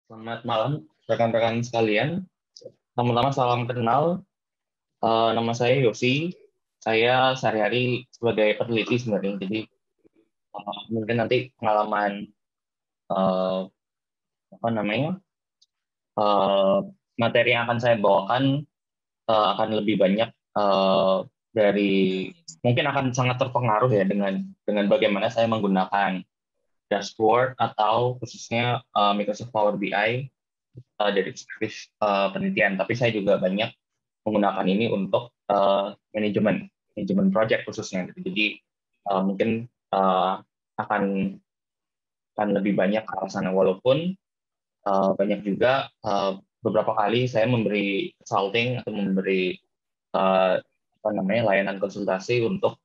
Selamat malam, rekan-rekan sekalian. Pertama-tama salam kenal. Nama saya Yosi. Saya sehari-hari sebagai peneliti sebenarnya. Jadi mungkin nanti pengalaman eh, apa namanya eh, materi yang akan saya bawakan akan lebih banyak dari mungkin akan sangat terpengaruh ya dengan bagaimana saya menggunakan dashboard atau khususnya Microsoft Power BI dari perspektif penelitian. Tapi saya juga banyak menggunakan ini untuk manajemen manajemen project khususnya. Jadi mungkin akan lebih banyak ke arah sana, walaupun banyak juga beberapa kali saya memberi consulting atau memberi apa namanya layanan konsultasi untuk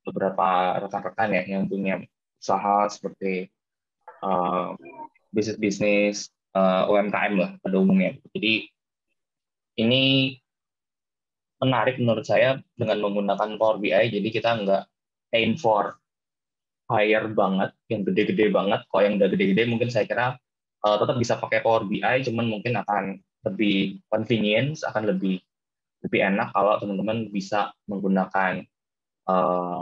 beberapa rekan-rekan ya yang punya usaha seperti uh, bisnis-bisnis UMKM lah pada umumnya. Jadi ini menarik menurut saya dengan menggunakan Power BI. Jadi kita nggak aim for higher banget, yang gede-gede banget. Kalau yang udah gede-gede mungkin saya kira tetap bisa pakai Power BI, cuman mungkin akan lebih convenience, akan lebih lebih enak kalau teman-teman bisa menggunakan eh,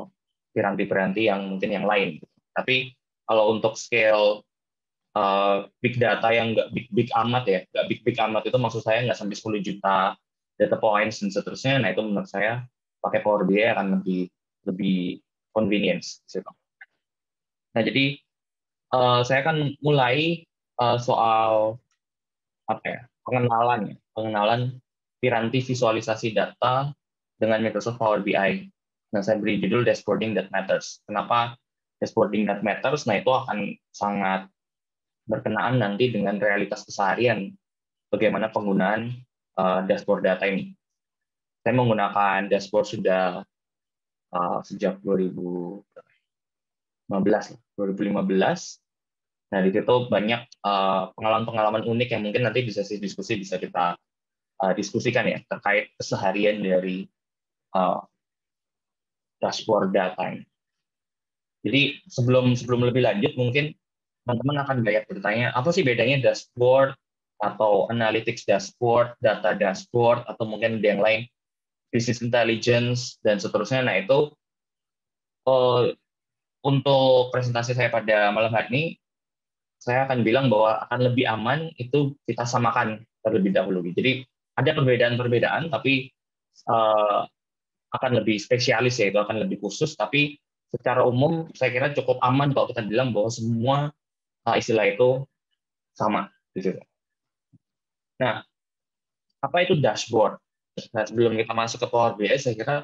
piranti-piranti yang mungkin yang lain. Tapi kalau untuk scale big data yang nggak big-big amat ya, nggak big-big amat itu maksud saya nggak sampai 10 juta data points dan seterusnya. Nah itu menurut saya pakai Power BI akan lebih lebih convenience. Gitu. Nah jadi saya akan mulai soal apa ya pengenalan piranti visualisasi data dengan Microsoft Power BI. Nah saya beri judul Dashboarding That Matters. Kenapa Dashboarding That Matters? Nah itu akan sangat berkenaan nanti dengan realitas keseharian bagaimana penggunaan dashboard data ini. Saya menggunakan dashboard sudah sejak 2015. Nah, di situ banyak pengalaman-pengalaman unik yang mungkin nanti bisa diskusi bisa kita diskusikan ya terkait keseharian dari uh, dashboard data ini. Jadi sebelum sebelum lebih lanjut mungkin teman-teman akan banyak bertanya apa sih bedanya dashboard atau analytics dashboard, data dashboard, atau mungkin ada yang lain, business intelligence, dan seterusnya. Nah, itu untuk presentasi saya pada malam hari ini, saya akan bilang bahwa akan lebih aman itu kita samakan terlebih dahulu. Jadi, ada perbedaan-perbedaan, tapi akan lebih spesialis, yaitu akan lebih khusus, tapi secara umum saya kira cukup aman kalau kita bilang bahwa semua istilah itu sama. Gitu. Nah, apa itu dashboard? Nah, sebelum kita masuk ke Power BI, saya kira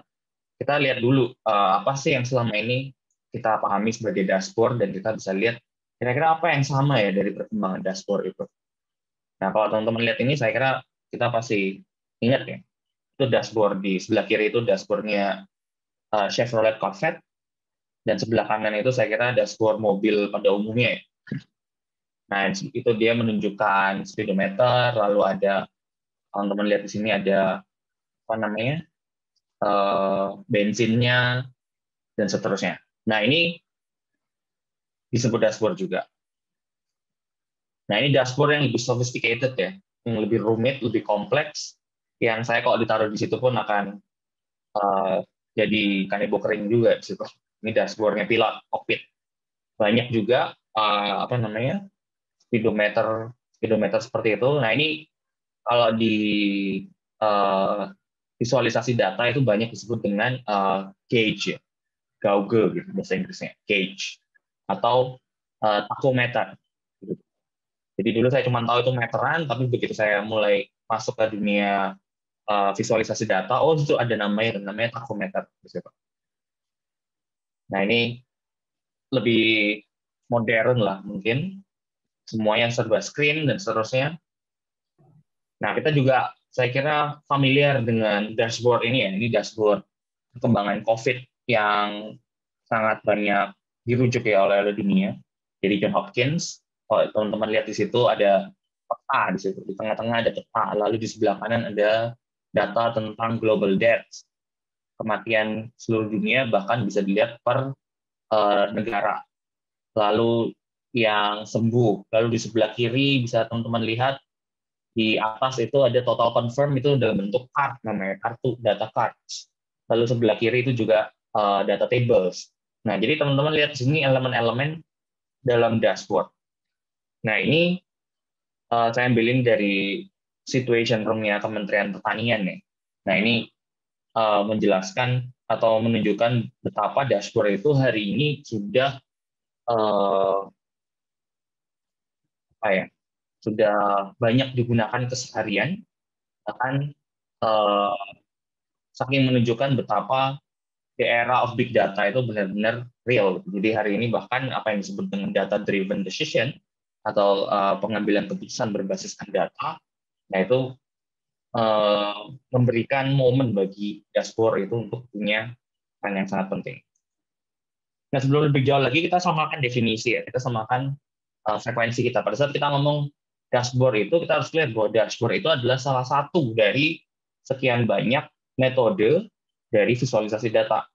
kita lihat dulu apa sih yang selama ini kita pahami sebagai dashboard dan kita bisa lihat kira-kira apa yang sama ya dari perkembangan dashboard itu. Nah, kalau teman-teman lihat ini, saya kira kita pasti ingat ya, itu dashboard di sebelah kiri itu dashboardnya Chevrolet Corvette, dan sebelah kanan itu saya kira dashboard mobil pada umumnya ya. Nah, itu dia menunjukkan speedometer, lalu ada teman-teman lihat di sini ada apa namanya bensinnya dan seterusnya. Nah ini disebut dashboard juga. Nah ini dashboard yang lebih sophisticated ya, yang lebih rumit, lebih kompleks, yang saya kalau ditaruh di situ pun akan jadi kanebo kering juga di situ. Ini dashboardnya pilot, cockpit. Banyak juga apa namanya speedometer speedometer seperti itu. Nah ini kalau di uh, visualisasi data itu banyak disebut dengan gauge, ya. Gauge gitu bahasa Inggrisnya, gauge atau tachometer. Gitu. Jadi dulu saya cuma tahu itu meteran, tapi begitu saya mulai masuk ke dunia visualisasi data, oh itu ada namanya tachometer. Nah ini lebih modern lah mungkin, semuanya serba screen dan seterusnya. Nah kita juga saya kira familiar dengan dashboard ini ya, ini dashboard perkembangan COVID yang sangat banyak dirujuk ya oleh dunia. Jadi John Hopkins, kalau teman-teman lihat di situ ada peta di situ, di tengah-tengah ada peta, lalu di sebelah kanan ada data tentang global deaths, kematian seluruh dunia, bahkan bisa dilihat per negara. Lalu yang sembuh. Lalu di sebelah kiri bisa teman-teman lihat di atas itu ada total confirm, itu dalam bentuk card, namanya kartu data cards. Lalu sebelah kiri itu juga data tables. Nah, jadi teman-teman lihat di sini elemen-elemen dalam dashboard. Nah, ini saya ambilin dari situation room-nya Kementerian Pertanian nih. Nah, ini menjelaskan atau menunjukkan betapa dashboard itu hari ini sudah apa ya, sudah banyak digunakan keseharian, bahkan eh, saking menunjukkan betapa the era of big data itu benar-benar real. Jadi hari ini bahkan apa yang disebut dengan data driven decision atau pengambilan keputusan berbasiskan data, nah itu memberikan momen bagi dashboard itu untuk punya peran yang sangat penting. Nah, sebelum lebih jauh lagi, kita samakan definisi ya, kita samakan frekuensi kita. Pada saat kita ngomong dashboard itu, kita harus lihat bahwa dashboard itu adalah salah satu dari sekian banyak metode dari visualisasi data.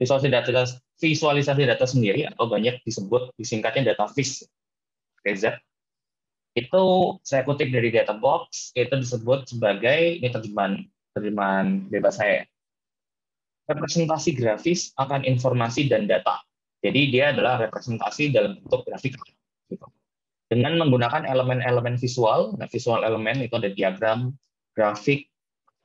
Visualisasi data sendiri atau banyak disebut disingkatnya data vis, DZ. Itu saya kutip dari data box, itu disebut sebagai, ini terjemahan bebas saya, representasi grafis akan informasi dan data. Jadi dia adalah representasi dalam bentuk grafik. Gitu. Dengan menggunakan elemen-elemen visual, nah visual elemen itu ada diagram, grafik,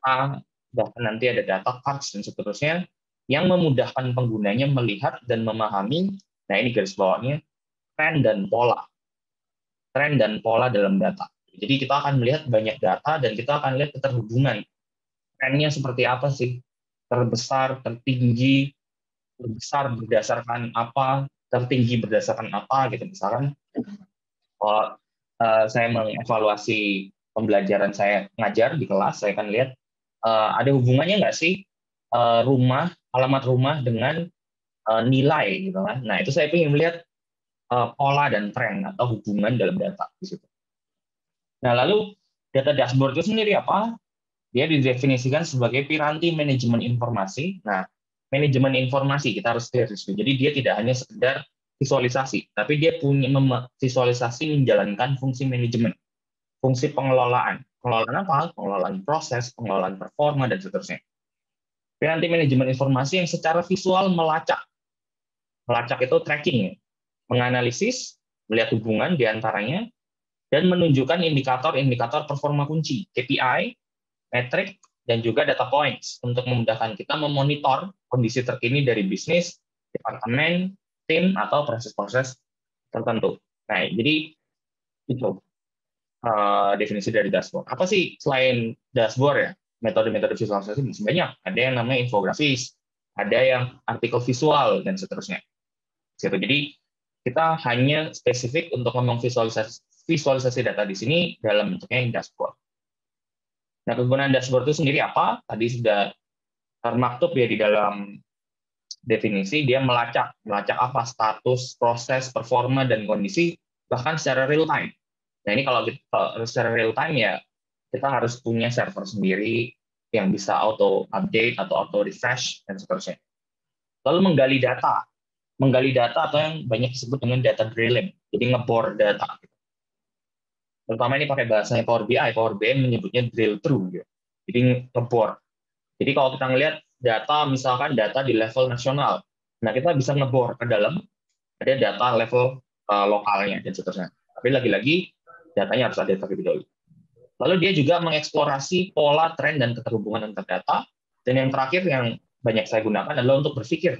bahkan nanti ada data cards dan seterusnya, yang memudahkan penggunanya melihat dan memahami, nah ini garis bawahnya, tren dan pola dalam data. Jadi kita akan melihat banyak data dan kita akan lihat keterhubungan. Trennya seperti apa sih? Terbesar, tertinggi, terbesar berdasarkan apa, tertinggi berdasarkan apa, gitu. Misalkan, kalau saya mengevaluasi pembelajaran saya ngajar di kelas, saya akan lihat ada hubungannya nggak sih alamat rumah dengan nilai, gitu kan? Nah, itu saya ingin melihat pola dan tren atau hubungan dalam data di situ. Nah, lalu data dashboard itu sendiri apa? Dia didefinisikan sebagai piranti manajemen informasi. Nah, manajemen informasi kita harus clear. Jadi dia tidak hanya sekedar visualisasi, tapi dia punya visualisasi menjalankan fungsi manajemen, fungsi pengelolaan. Pengelolaan apa? Pengelolaan proses, pengelolaan performa, dan seterusnya. Piranti manajemen informasi yang secara visual melacak. Melacak itu tracking, menganalisis, melihat hubungan di antaranya, dan menunjukkan indikator-indikator performa kunci, KPI, metrik, dan juga data points untuk memudahkan kita memonitor kondisi terkini dari bisnis, departemen, tim, atau proses-proses tertentu. Nah, jadi itu definisi dari dashboard. Apa sih selain dashboard ya? Metode-metode visualisasi masih banyak. Ada yang namanya infografis, ada yang artikel visual, dan seterusnya. Jadi kita hanya spesifik untuk ngomong visualisasi data di sini dalam bentuknya dashboard. Nah, kegunaan dashboard itu sendiri apa? Tadi sudah termaktub ya di dalam definisi, dia melacak apa? Status, proses, performa, dan kondisi, bahkan secara real time. Nah, ini kalau secara real time ya, kita harus punya server sendiri yang bisa auto update atau auto refresh, dan seterusnya. Lalu menggali data atau yang banyak disebut dengan data drilling, jadi ngebor data. Terutama ini pakai bahasanya Power BI. Power BI menyebutnya drill through, gitu. Jadi ngebor. Jadi kalau kita ngelihat data, misalkan data di level nasional, nah kita bisa ngebor ke dalam, ada data level lokalnya dan seterusnya. Tapi lagi-lagi datanya harus ada terlebih dahulu. Lalu dia juga mengeksplorasi pola, tren, dan keterhubungan antar data. Dan yang terakhir yang banyak saya gunakan adalah untuk berpikir.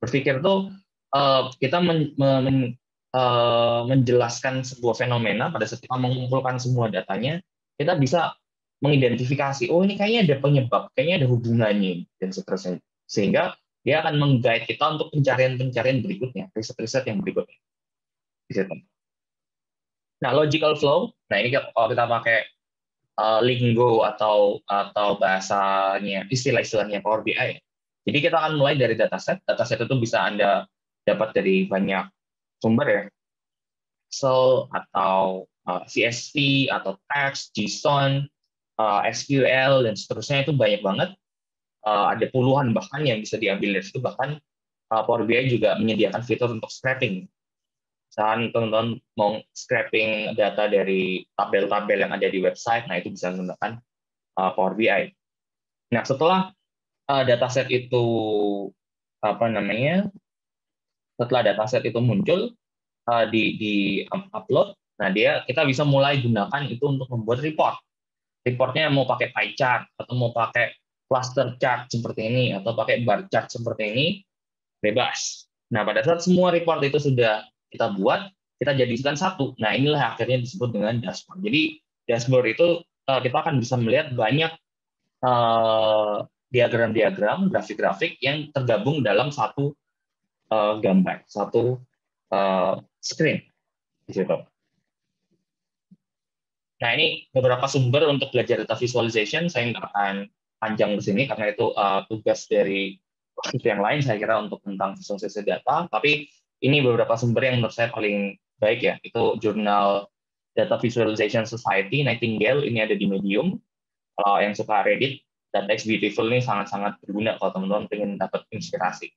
Berpikir itu kita menjelaskan sebuah fenomena pada saat kita mengumpulkan semua datanya, kita bisa mengidentifikasi, oh ini kayaknya ada penyebab, kayaknya ada hubungannya, dan seterusnya. Sehingga dia akan meng-guide kita untuk pencarian-pencarian berikutnya, riset-riset yang berikutnya. Nah, logical flow, nah ini kalau kita pakai lingo atau bahasanya, istilah-istilahnya Power BI. Jadi kita akan mulai dari dataset. Dataset itu bisa Anda dapat dari banyak sumber ya. Excel atau CSV atau text, JSON, SQL, dan seterusnya itu banyak banget. Ada puluhan bahkan yang bisa diambil dari situ, bahkan Power BI juga menyediakan fitur untuk scraping. Misalkan teman-teman mau scraping data dari tabel-tabel yang ada di website, nah itu bisa menggunakan Power BI. Nah, setelah dataset itu apa namanya, setelah dataset itu muncul di upload, nah kita bisa mulai gunakan itu untuk membuat report. Reportnya mau pakai pie chart atau mau pakai cluster chart seperti ini atau pakai bar chart seperti ini, bebas. Nah, pada saat semua report itu sudah kita buat, kita jadikan satu. Nah, inilah akhirnya disebut dengan dashboard. Jadi, dashboard itu kita akan bisa melihat banyak diagram-diagram, grafik-grafik yang tergabung dalam satu gambar, satu screen. Di situ. Nah, ini beberapa sumber untuk belajar data visualization. Saya nggak akan panjang di sini karena itu tugas dari waktu yang lain, saya kira, untuk tentang visualisasi data. Tapi ini beberapa sumber yang menurut saya paling baik ya. Itu jurnal Data Visualization Society, Nightingale, ini ada di Medium. Kalau yang suka Reddit, Data is Beautiful ini sangat-sangat berguna kalau teman-teman ingin dapat inspirasi.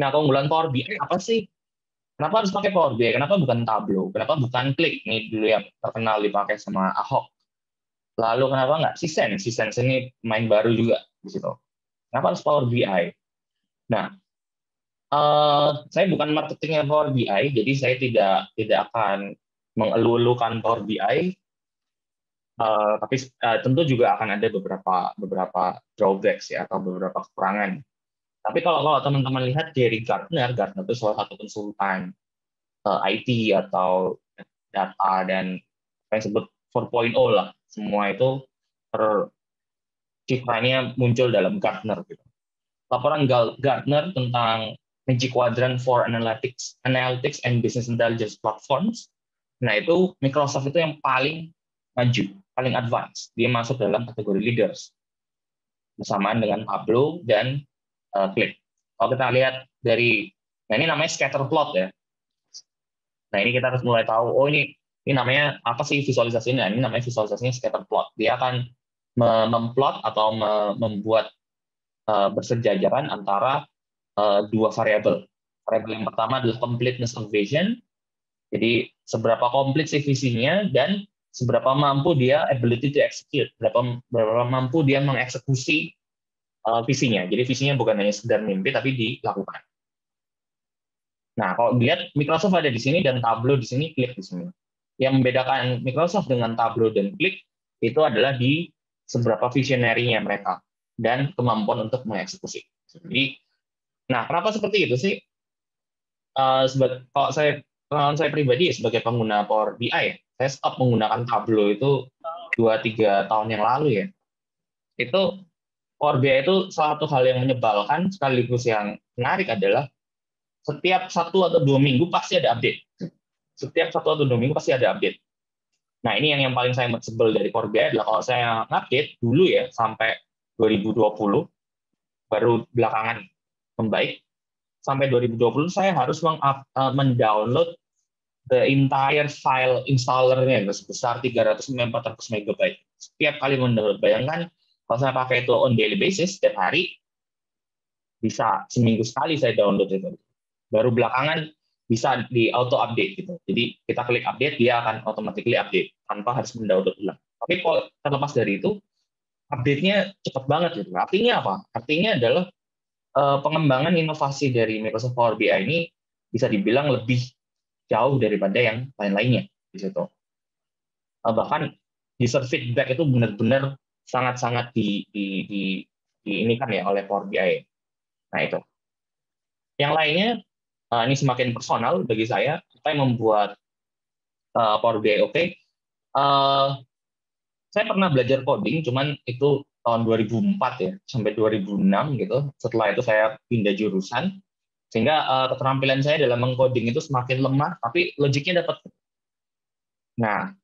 Nah, keunggulan Power BI apa sih? Kenapa harus pakai Power BI? Kenapa bukan Tableau? Kenapa bukan Qlik? Ini dulu yang terkenal dipakai sama Ahok. Lalu kenapa nggak Sisense? Sisense ini main baru juga di situ. Kenapa harus Power BI? Nah, saya bukan marketingnya Power BI, jadi saya tidak akan mengeluh-elukan Power BI, tapi tentu juga akan ada beberapa drawbacks ya atau beberapa kekurangan. Tapi kalau teman-teman lihat dari Gartner itu salah satu konsultan IT atau data dan apa yang disebut 4.0 lah, semua itu citranya muncul dalam Gartner gitu. Laporan Gartner tentang Magic Quadrant for Analytics and Business Intelligence Platforms. Nah, itu Microsoft itu yang paling maju, paling advance. Dia masuk dalam kategori leaders bersamaan dengan Tableau dan Qlik. Kalau kita lihat dari, nah ini namanya scatter plot ya. Nah, ini kita harus mulai tahu, oh ini namanya apa sih visualisasinya? Ini namanya visualisasinya scatter plot. Dia akan memplot atau membuat bersejajaran antara dua variabel. Variabel yang pertama adalah completeness of vision. Jadi seberapa komplit sih visinya dan seberapa mampu dia ability to execute, berapa mampu dia mengeksekusi visinya. Jadi visinya bukan hanya sekedar mimpi tapi dilakukan. Nah, kalau dilihat Microsoft ada di sini dan Tableau di sini, Qlik di sini. Yang membedakan Microsoft dengan Tableau dan Qlik itu adalah di seberapa visionary-nya mereka dan kemampuan untuk mengeksekusi. Jadi, nah kenapa seperti itu sih? Kalau saya pribadi sebagai pengguna Power BI, saya stop menggunakan Tableau itu 2-3 tahun yang lalu ya. Itu Power BI itu salah satu hal yang menyebalkan sekaligus yang menarik adalah setiap 1 atau 2 minggu pasti ada update. Setiap 1 atau 2 minggu pasti ada update. Nah, ini yang paling saya sebel dari Power BI adalah kalau saya update dulu ya sampai 2020, baru belakangan membaik. Sampai 2020 saya harus mendownload the entire file installernya sebesar 300-400 megabyte. Setiap kali mendownload, bayangkan kalau saya pakai itu on daily basis, setiap hari, bisa seminggu sekali saya download itu. Baru belakangan bisa di auto update gitu. Jadi kita klik update, dia akan automatically update tanpa harus mendownload ulang. Tapi kalau terlepas dari itu, update-nya cepat banget gitu. Artinya apa? Artinya adalah pengembangan inovasi dari Microsoft Power BI ini bisa dibilang lebih jauh daripada yang lain-lainnya di situ. Bahkan user feedback itu benar-benar sangat-sangat ini kan ya oleh Power BI. Nah itu. Yang lainnya ini semakin personal bagi saya. Apa yang membuat Power BI oke? Saya pernah belajar coding, cuman itu tahun 2004 ya, sampai 2006 gitu. Setelah itu saya pindah jurusan, sehingga keterampilan saya dalam mengcoding itu semakin lemah, tapi logiknya dapat. Nah,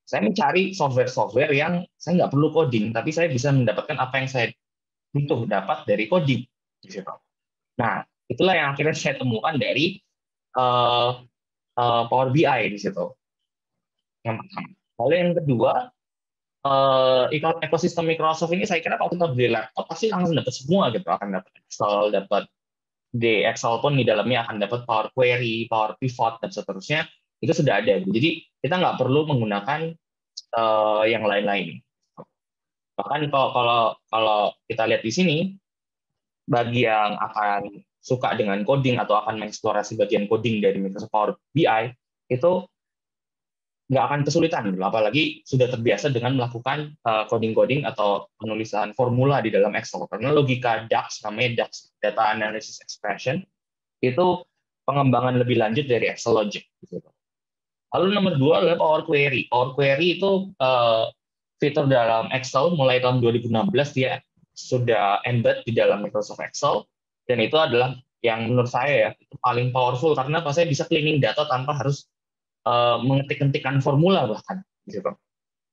saya mencari software-software yang saya nggak perlu coding, tapi saya bisa mendapatkan apa yang saya butuh dapat dari coding. Nah, itulah yang akhirnya saya temukan dari Power BI di situ. Yang pertama. Lalu yang kedua, ekosistem Microsoft ini saya kira kalau kita beli laptop pasti langsung dapat semua gitu, akan dapat Excel, dapat di Excel pun di dalamnya akan dapat Power Query, Power Pivot, dan seterusnya, itu sudah ada. Jadi kita nggak perlu menggunakan yang lain-lain. Bahkan kalau kalau kalau kita lihat di sini, bagi yang akan suka dengan coding atau akan mengeksplorasi bagian coding dari Microsoft Power BI, itu nggak akan kesulitan, gitu. Apalagi sudah terbiasa dengan melakukan coding-coding atau penulisan formula di dalam Excel. Karena logika DAX, namanya DAX, Data Analysis Expression, itu pengembangan lebih lanjut dari Excel Logic. Gitu. Lalu nomor dua adalah Power Query. Power Query itu fitur dalam Excel mulai tahun 2016 dia sudah embed di dalam Microsoft Excel, dan itu adalah yang menurut saya ya itu paling powerful karena saya bisa cleaning data tanpa harus mengetik-ketikan formula bahkan gitu.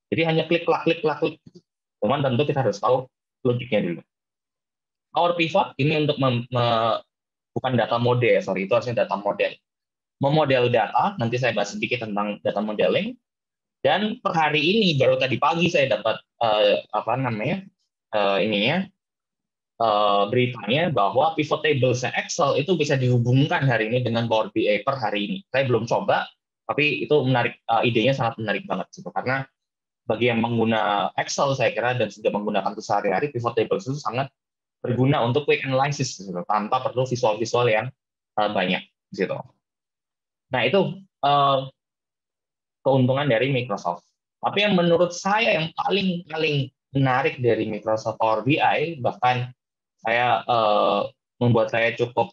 Jadi hanya klik. Cuman tentu kita harus tahu logiknya dulu. Power Pivot ini untuk bukan data mode ya, sorry, itu harusnya data model. Memodel data, nanti saya bahas sedikit tentang data modeling. Dan per hari ini baru tadi pagi saya dapat apa namanya ininya beritanya bahwa pivot table Excel itu bisa dihubungkan hari ini dengan Power BI per hari ini. Saya belum coba, tapi itu menarik, idenya sangat menarik banget gitu. Karena bagi yang mengguna Excel saya kira dan sudah menggunakan itu sehari-hari, pivot table itu sangat berguna untuk quick analysis gitu, tanpa perlu visual-visual yang banyak gitu. Nah itu keuntungan dari Microsoft. Tapi yang menurut saya yang paling menarik dari Microsoft Power BI, bahkan saya membuat saya cukup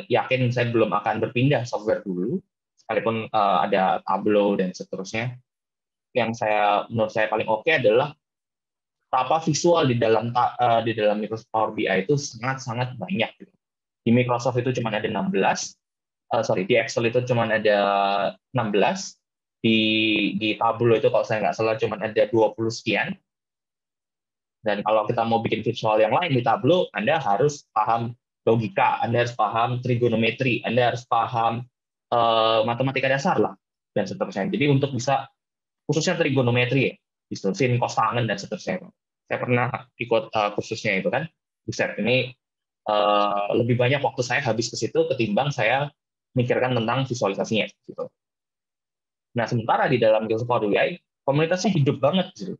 yakin saya belum akan berpindah software dulu, sekalipun ada Tableau dan seterusnya. Yang menurut saya paling oke adalah apa visual di dalam Microsoft Power BI itu sangat banyak. Di Microsoft itu cuma ada 16, di Excel itu cuma ada 16, di Tableau itu kalau saya nggak salah cuma ada 20 sekian. Dan kalau kita mau bikin visual yang lain di Tableau, Anda harus paham logika, Anda harus paham trigonometri, Anda harus paham matematika dasar lah, dan seterusnya. Jadi untuk bisa, khususnya trigonometri, sin, cos, tangen, dan seterusnya. Saya pernah ikut kursusnya itu kan, buset, ini lebih banyak waktu saya habis ke situ ketimbang saya mikirkan tentang visualisasinya. Gitu. Nah, sementara di dalam Microsoft Power BI, komunitasnya hidup banget. Gitu.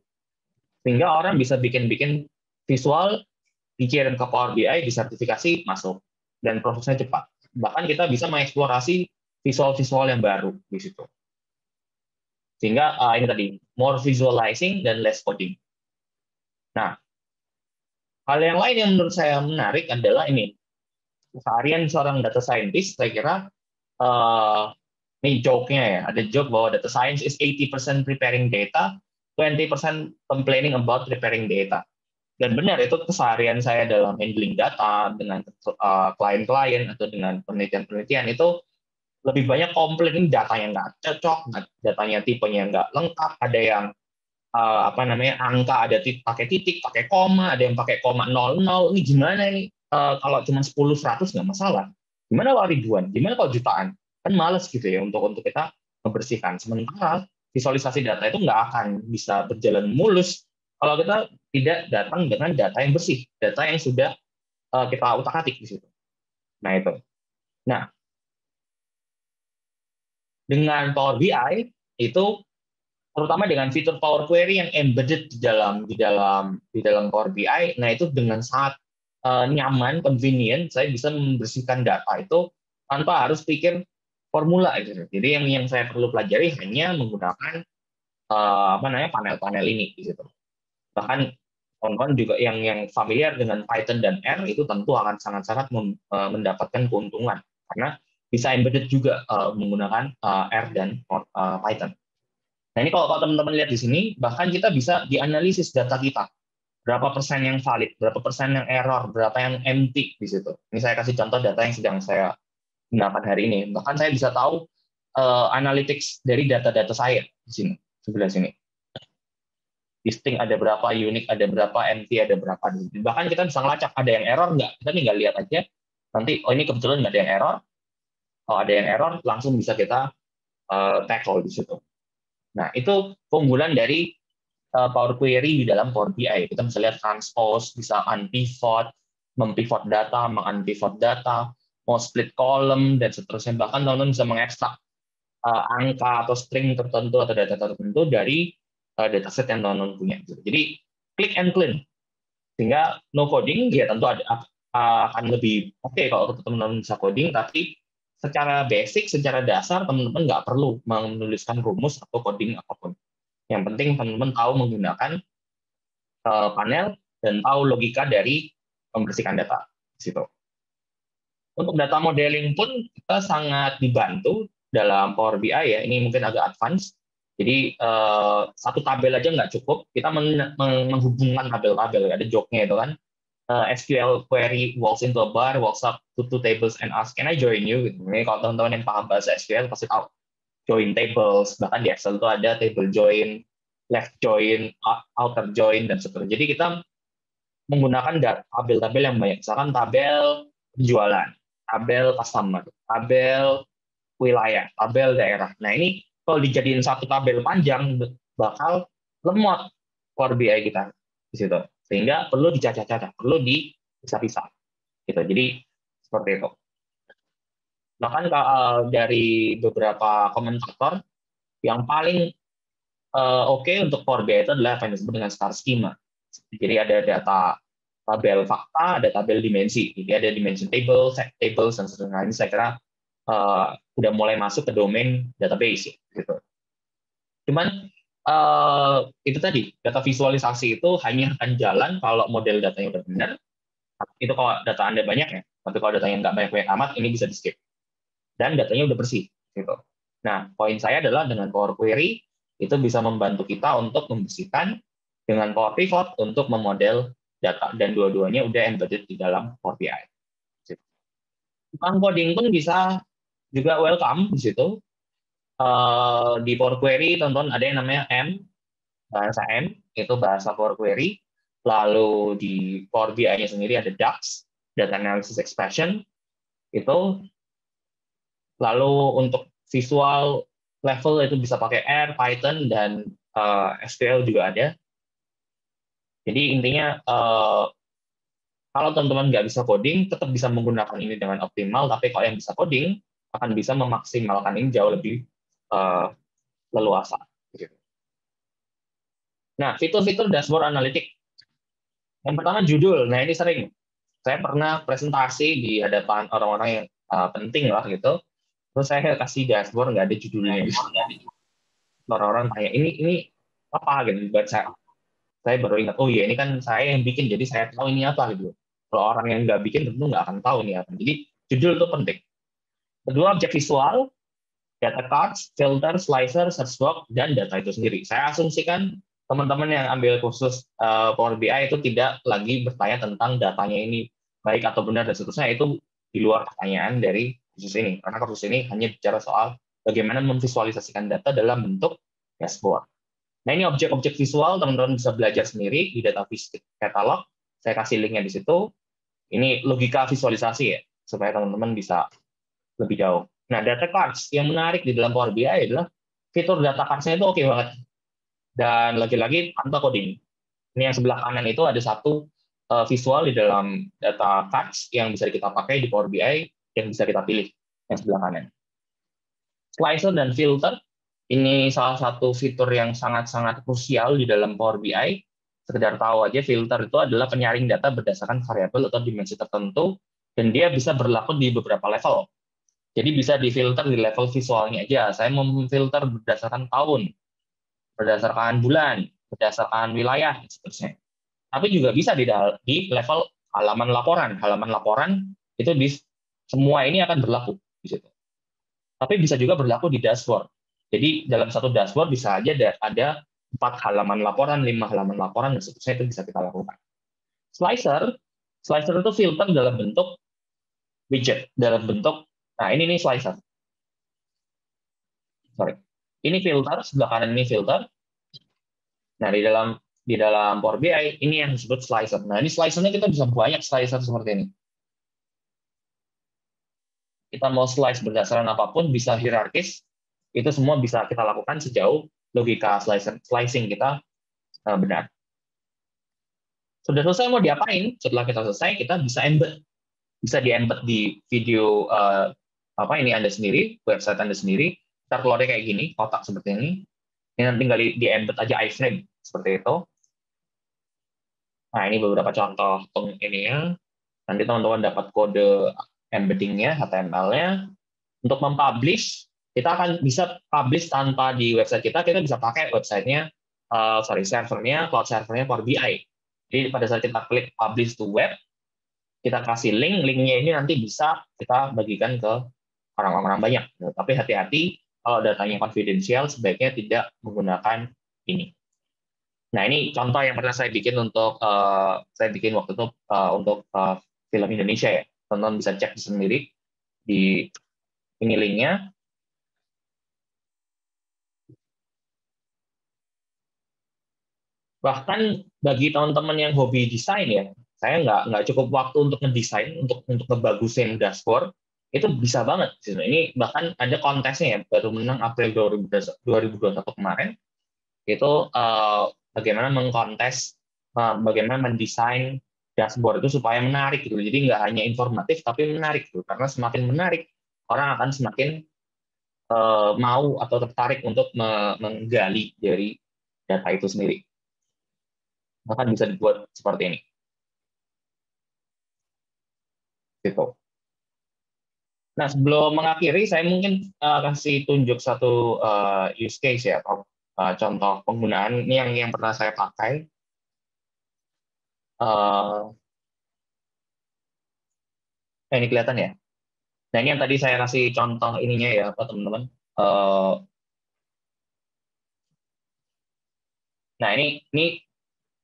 Sehingga orang bisa bikin visual, dikirim ke Power BI, disertifikasi, masuk. Dan prosesnya cepat. Bahkan kita bisa mengeksplorasi visual-visual yang baru di situ. Sehingga ini tadi, more visualizing dan less coding. Nah, hal yang lain yang menurut saya menarik adalah ini. Keseharian seorang data scientist, saya kira, ini joke-nya ya, ada joke bahwa data science is 80% preparing data, 20% complaining about preparing data. Dan benar, itu keseharian saya dalam handling data dengan klien-klien atau dengan penelitian-penelitian itu lebih banyak komplain datanya nggak cocok, datanya tipenya nggak lengkap, ada yang angka ada pakai titik, pakai koma, ada yang pakai koma 00, ini gimana ini? Kalau cuma 10-100 nggak masalah. Gimana kalau ribuan? Gimana kalau jutaan? Kan males gitu ya untuk kita membersihkan. Sementara visualisasi data itu nggak akan bisa berjalan mulus kalau kita tidak datang dengan data yang bersih, data yang sudah kita utak-atik di situ. Nah itu. Nah, dengan Power BI itu terutama dengan fitur Power Query yang embedded di dalam Power BI, nah itu dengan sangat nyaman, convenient, saya bisa membersihkan data itu tanpa harus pikir formula gitu. Jadi yang saya perlu pelajari hanya menggunakan panel-panel ini gitu. Bahkan kawan-kawan juga yang familiar dengan Python dan R itu tentu akan sangat-sangat mendapatkan keuntungan karena bisa embedded juga menggunakan R dan Python. Nah ini kalau teman-teman lihat di sini, bahkan kita bisa dianalisis data kita. Berapa persen yang valid, berapa persen yang error, berapa yang empty di situ. Ini saya kasih contoh data yang sedang saya gunakan hari ini. Bahkan saya bisa tahu analytics dari data-data saya di sini, sebelah sini. Listing ada berapa, unique ada berapa, empty ada berapa. Bahkan kita bisa ngelacak ada yang error nggak, kita tinggal lihat aja. Nanti, oh ini kebetulan nggak ada yang error. Kalau ada yang error, langsung bisa kita tackle di situ. Nah, itu keunggulan dari Power Query di dalam Power BI. Kita bisa lihat transpose, bisa unpivot, mempivot data, mengunpivot data, mau split column, dan seterusnya. Bahkan teman-teman bisa mengekstrak angka atau string tertentu atau data tertentu dari dataset yang teman-teman punya. Jadi click and clean, sehingga no coding ya tentu akan lebih oke kalau teman-teman bisa coding, tapi secara basic, secara dasar teman-teman nggak perlu menuliskan rumus atau coding apapun. Yang penting teman-teman tahu menggunakan panel dan tahu logika dari membersihkan data di situ. Untuk data modeling pun kita sangat dibantu dalam Power BI ya. Ini mungkin agak advance. Jadi satu tabel aja nggak cukup. Kita menghubungkan tabel-tabel. Ada joke-nya itu kan. SQL query walks into a bar, walks up to two tables and asks, can I join you? Gitu. Ini kalau teman-teman yang paham bahasa SQL pasti tahu. Join tables, bahkan di Excel itu ada table join, left join, outer join, dan seterusnya. Jadi kita menggunakan tabel-tabel yang banyak. Misalkan tabel penjualan, tabel customer, tabel wilayah, tabel daerah. Nah ini kalau dijadiin satu tabel panjang, bakal lemot Power BI kita di situ. Sehingga perlu dicacah-cacah, perlu dipisah-pisah. Gitu. Jadi seperti itu. Bahkan dari beberapa komentator, yang paling oke untuk Power BI itu adalah apa yang disebut dengan star schema. Jadi ada data tabel fakta, ada tabel dimensi. Jadi ada dimension table, set tables, dan sebagainya. Ini saya kira udah mulai masuk ke domain database. Gitu. Cuman itu tadi, data visualisasi itu hanya akan jalan kalau model datanya udah benar. Itu kalau data Anda banyak ya. Tapi kalau datanya nggak banyak-banyak amat, ini bisa di-skip. Dan datanya udah bersih. Gitu. Nah, poin saya adalah dengan Power Query, itu bisa membantu kita untuk membersihkan, dengan Power Pivot untuk memodel data. Dan dua-duanya udah embedded di dalam Power BI. Tukang coding pun bisa juga welcome di situ. Di Power Query, teman-teman, ada yang namanya bahasa M, itu bahasa Power Query. Lalu di Power BI-nya sendiri ada DAX, Data Analysis Expression, itu. Lalu untuk visual level itu bisa pakai R, Python, dan SQL juga ada. Jadi intinya kalau teman-teman nggak bisa coding, tetap bisa menggunakan ini dengan optimal, tapi kalau yang bisa coding, akan bisa memaksimalkan ini jauh lebih leluasa. Nah, fitur-fitur dashboard analitik. Yang pertama judul. Nah, ini sering. Saya pernah presentasi di hadapan orang-orang yang penting lah gitu. Terus saya kasih dashboard, nggak ada judulnya. Orang-orang tanya, ini apa gitu. Buat saya baru ingat, oh iya ini kan saya yang bikin, jadi saya tahu ini apa gitu. Kalau orang yang nggak bikin tentu nggak akan tahu ini apa. Jadi judul itu penting. Kedua, objek visual, data cards, filter, slicer, search box, dan data itu sendiri. Saya asumsikan teman-teman yang ambil kursus Power BI itu tidak lagi bertanya tentang datanya ini baik atau benar dan seterusnya, itu di luar pertanyaan dari kursus ini. Karena kursus ini hanya bicara soal bagaimana memvisualisasikan data dalam bentuk dashboard. Nah, ini objek-objek visual, teman-teman bisa belajar sendiri di Database Catalog. Saya kasih linknya di situ. Ini logika visualisasi ya, supaya teman-teman bisa lebih jauh. Nah, data cards yang menarik di dalam Power BI adalah fitur data cards-nya itu oke banget. Dan lagi-lagi tanpa coding. Ini yang sebelah kanan itu ada satu visual di dalam data cards yang bisa kita pakai di Power BI, yang bisa kita pilih yang sebelah kanan. Slicer dan filter, ini salah satu fitur yang sangat-sangat krusial di dalam Power BI. Sekedar tahu aja, filter itu adalah penyaring data berdasarkan variabel atau dimensi tertentu, dan dia bisa berlaku di beberapa level. Jadi bisa difilter di level visualnya aja. Saya mau memfilter berdasarkan tahun, berdasarkan bulan, berdasarkan wilayah, dan seterusnya. Tapi juga bisa di level halaman laporan. Halaman laporan itu di semua ini akan berlaku di situ. Tapi bisa juga berlaku di dashboard. Jadi dalam satu dashboard bisa aja ada 4 halaman laporan, 5 halaman laporan, dan seterusnya itu bisa kita lakukan. Slicer itu filter dalam bentuk widget, dalam bentuk, nah ini nih slicer. Sorry. Ini filter, sebelah kanan ini filter. Nah, di dalam Power BI, ini yang disebut slicer. Nah, ini slicernya kita bisa banyak slicer seperti ini. Kita mau slice berdasarkan apapun, bisa hierarkis, itu semua bisa kita lakukan sejauh logika slicing kita benar. Sudah selesai, mau diapain? Setelah kita selesai, kita bisa embed. bisa di-embed di video ini Anda sendiri, website Anda sendiri. Ntar keluarnya kayak gini, kotak seperti ini. Ini nanti tinggal di-embed aja iframe seperti itu. Nah, ini beberapa contoh ininya. Nanti teman-teman dapat kode embedding-nya, HTML-nya. Untuk mempublish, kita akan bisa publish tanpa di website kita bisa pakai website-nya, servernya, cloud servernya Power BI. Jadi pada saat kita klik publish to web, kita kasih linknya ini nanti bisa kita bagikan ke orang-orang banyak. Tapi hati-hati, kalau datanya confidential, sebaiknya tidak menggunakan ini. Nah, ini contoh yang pernah saya bikin untuk saya bikin waktu itu untuk film Indonesia ya. Teman-teman bisa cek sendiri di ini linknya. Bahkan bagi teman-teman yang hobi desain ya, saya nggak cukup waktu untuk ngedesain, untuk ngebagusin dashboard, itu bisa banget. Ini bahkan ada kontesnya ya, baru menang April 2021 kemarin, itu bagaimana mengkontes, bagaimana mendesain dashboard itu supaya menarik gitu. Jadi nggak hanya informatif, tapi menarik gitu. Karena semakin menarik, orang akan semakin mau atau tertarik untuk menggali dari data itu sendiri. Bahkan bisa dibuat seperti ini. Gitu. Nah, sebelum mengakhiri, saya mungkin kasih tunjuk satu use case ya, atau contoh penggunaan ini yang pernah saya pakai. Ini kelihatan ya. Nah, ini yang tadi saya kasih contoh ininya ya, Pak teman-teman. Nah, ini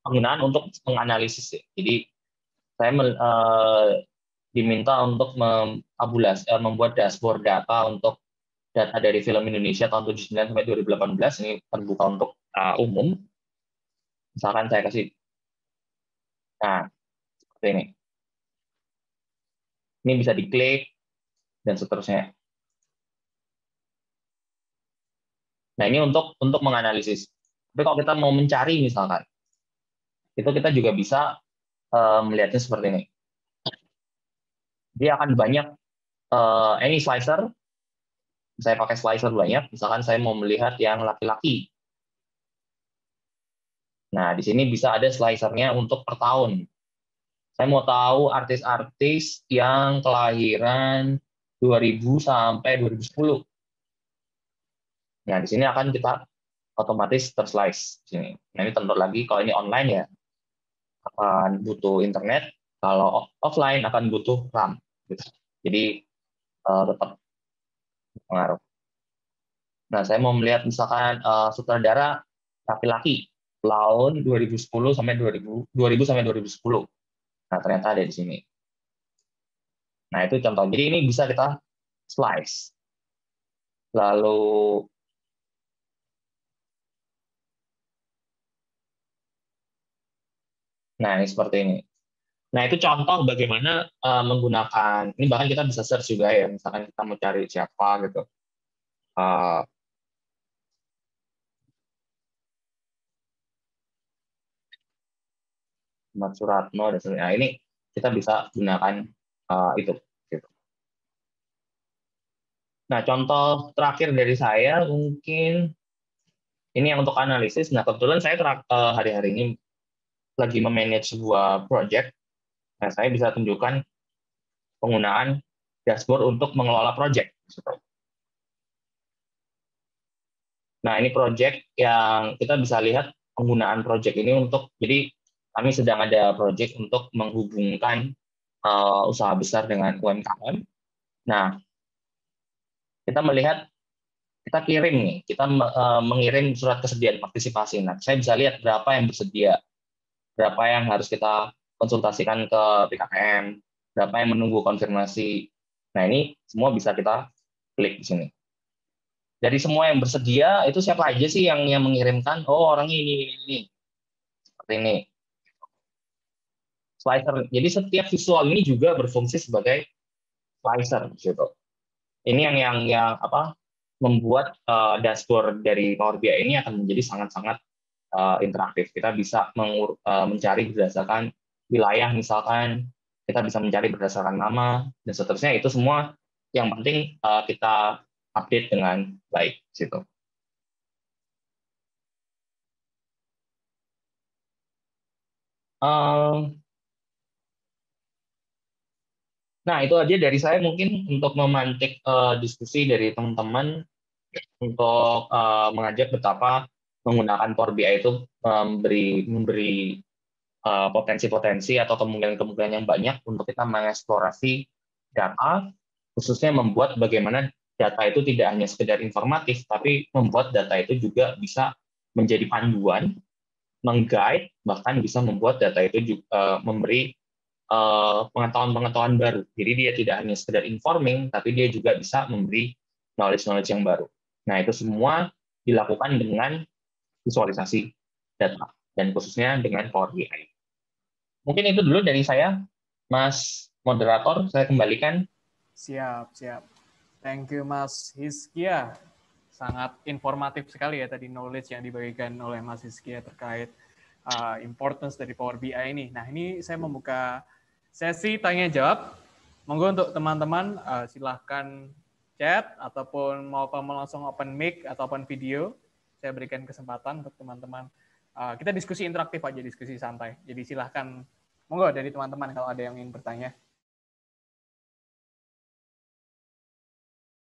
penggunaan untuk menganalisis ya. Jadi saya diminta untuk membuat dashboard data untuk data dari film Indonesia tahun 79 sampai 2018. Ini terbuka untuk umum. Misalkan saya kasih, nah seperti ini. Ini bisa diklik dan seterusnya. Nah, ini untuk menganalisis. Tapi kalau kita mau mencari misalkan, itu kita juga bisa melihatnya seperti ini. Dia akan banyak any slicer. Saya pakai slicer banyak. Misalkan saya mau melihat yang laki-laki. Nah, di sini bisa ada slicernya untuk per tahun. Saya mau tahu artis-artis yang kelahiran 2000 sampai 2010. Nah, di sini akan kita otomatis terslice. Sini. Nah, ini tentu lagi, kalau ini online ya, akan butuh internet. Kalau offline akan butuh RAM. Gitu. Jadi, tetap pengaruh. Nah, saya mau melihat misalkan sutradara laki-laki tahun 2010 sampai 2000 sampai 2010. Nah, ternyata ada di sini. Nah, itu contoh. Jadi ini bisa kita slice. Lalu nah, ini seperti ini. Nah, itu contoh bagaimana menggunakan, ini bahkan kita bisa search juga ya, misalkan kita mau cari siapa gitu. Ahmad Suratmo dan sebagainya. Nah, ini kita bisa gunakan itu. Gitu. Nah, contoh terakhir dari saya mungkin ini yang untuk analisis. Nah, kebetulan saya hari-hari ini lagi memanage sebuah project. Nah, saya bisa tunjukkan penggunaan dashboard untuk mengelola project. Nah, ini project yang kita bisa lihat penggunaan project ini untuk, jadi kami sedang ada project untuk menghubungkan usaha besar dengan UMKM. Nah, kita melihat, kita kirim nih, kita mengirim surat kesediaan partisipasi. Nah, saya bisa lihat berapa yang bersedia, berapa yang harus kita konsultasikan ke BKPM, berapa yang menunggu konfirmasi. Nah, ini semua bisa kita klik di sini. Dari semua yang bersedia, itu siapa aja sih yang mengirimkan? Oh, orangnya ini. Seperti ini. Slicer. Jadi setiap visual ini juga berfungsi sebagai slicer gitu. Ini yang apa? Membuat dashboard dari Power BI ini akan menjadi sangat-sangat interaktif. Kita bisa mencari berdasarkan wilayah, misalkan kita bisa mencari berdasarkan nama dan seterusnya. Itu semua yang penting kita update dengan baik situ. Nah, itu aja dari saya mungkin untuk memantik diskusi dari teman-teman untuk mengajak betapa menggunakan Power BI itu memberi potensi-potensi atau kemungkinan-kemungkinan yang banyak untuk kita mengeksplorasi data, khususnya membuat bagaimana data itu tidak hanya sekedar informatif, tapi membuat data itu juga bisa menjadi panduan, meng-guide, bahkan bisa membuat data itu juga memberi pengetahuan-pengetahuan baru. Jadi dia tidak hanya sekedar informing, tapi dia juga bisa memberi knowledge-knowledge yang baru. Nah, itu semua dilakukan dengan visualisasi data, dan khususnya dengan Power BI. Mungkin itu dulu dari saya, Mas Moderator, saya kembalikan. Siap, siap. Thank you, Mas Hizkia. Sangat informatif sekali ya tadi knowledge yang dibagikan oleh Mas Hizkia terkait importance dari Power BI ini. Nah, ini saya membuka sesi tanya jawab. Monggo untuk teman-teman silahkan chat ataupun mau langsung open mic atau open video. Saya berikan kesempatan untuk teman-teman. Kita diskusi interaktif aja, diskusi santai. Jadi silahkan monggo dari teman-teman kalau ada yang ingin bertanya.